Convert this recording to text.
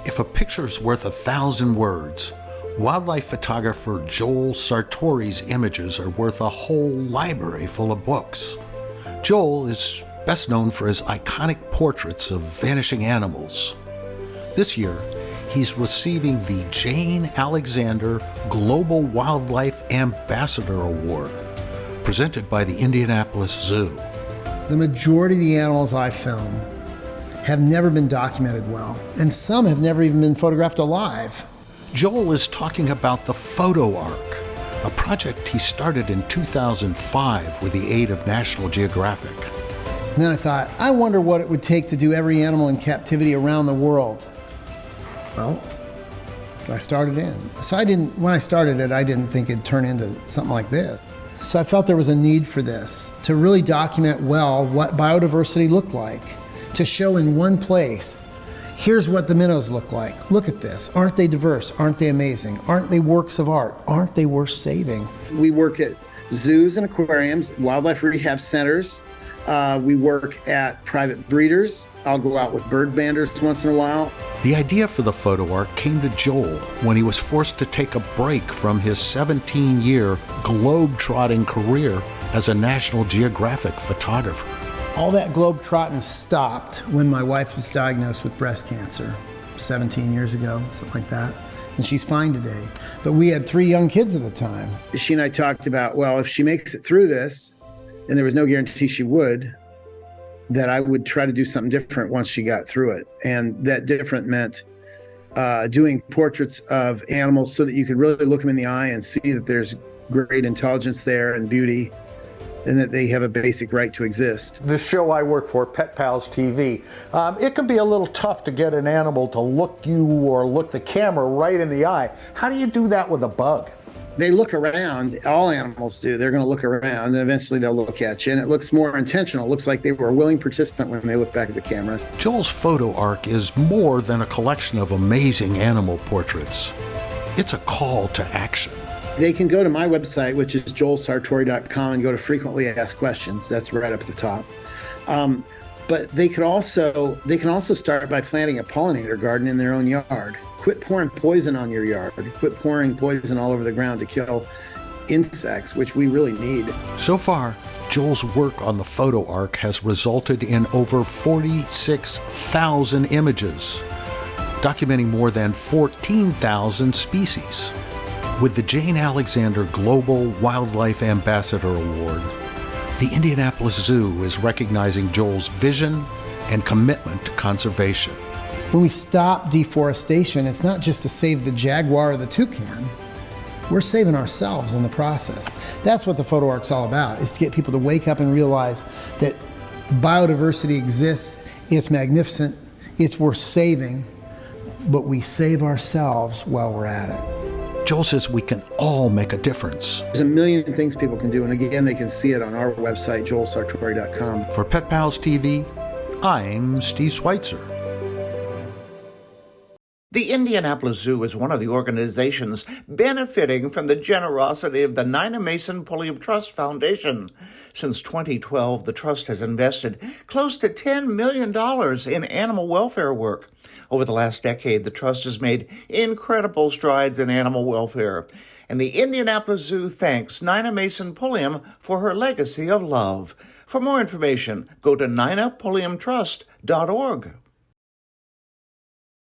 If a picture's worth 1,000 words, wildlife photographer Joel Sartore's images are worth a whole library full of books. Joel is best known for his iconic portraits of vanishing animals. This year, he's receiving the Jane Alexander Global Wildlife Ambassador Award, presented by the Indianapolis Zoo. The majority of the animals I film have never been documented well, and some have never even been photographed alive. Joel is talking about the Photo Ark, a project he started in 2005 with the aid of National Geographic. And then I thought, I wonder what it would take to do every animal in captivity around the world. Well, I started in. When I started it, I didn't think it'd turn into something like this. So I felt there was a need for this, to really document well what biodiversity looked like, to show in one place, here's what the minnows look like. Look at this. Aren't they diverse? Aren't they amazing? Aren't they works of art? Aren't they worth saving? We work at zoos and aquariums, wildlife rehab centers. We work at private breeders. I'll go out with bird banders once in a while. The idea for the Photo Ark came to Joel when he was forced to take a break from his 17-year globe-trotting career as a National Geographic photographer. All that globe-trotting stopped when my wife was diagnosed with breast cancer 17 years ago, something like that. And she's fine today. But we had 3 young kids at the time. She and I talked about, well, if she makes it through this, and there was no guarantee she would, that I would try to do something different once she got through it. And that different meant doing portraits of animals so that you could really look them in the eye and see that there's great intelligence there and beauty, and that they have a basic right to exist. The show I work for, Pet Pals TV, it can be a little tough to get an animal to look you or look the camera right in the eye. How do you do that with a bug? They look around, all animals do. They're gonna look around and eventually they'll look at you, and it looks more intentional. It looks like they were a willing participant when they look back at the cameras. Joel's Photo Ark is more than a collection of amazing animal portraits. It's a call to action. They can go to my website, which is joelsartore.com, and go to frequently asked questions. That's right up at the top. But they can also start by planting a pollinator garden in their own yard. Quit pouring poison on your yard. Quit pouring poison all over the ground to kill insects, which we really need. So far, Joel's work on the Photo Ark has resulted in over 46,000 images, documenting more than 14,000 species. With the Jane Alexander Global Wildlife Ambassador Award, the Indianapolis Zoo is recognizing Joel's vision and commitment to conservation. When we stop deforestation, it's not just to save the jaguar or the toucan. We're saving ourselves in the process. That's what the Photo Ark's all about, is to get people to wake up and realize that biodiversity exists, it's magnificent, it's worth saving, but we save ourselves while we're at it. Joel says we can all make a difference. There's a million things people can do, and again, they can see it on our website, joelsartore.com. For Pet Pals TV, I'm Steve Sweitzer. The Indianapolis Zoo is one of the organizations benefiting from the generosity of the Nina Mason Pulliam Trust Foundation. Since 2012, the trust has invested close to $10 million in animal welfare work. Over the last decade, the trust has made incredible strides in animal welfare. And the Indianapolis Zoo thanks Nina Mason Pulliam for her legacy of love. For more information, go to ninapulliamtrust.org.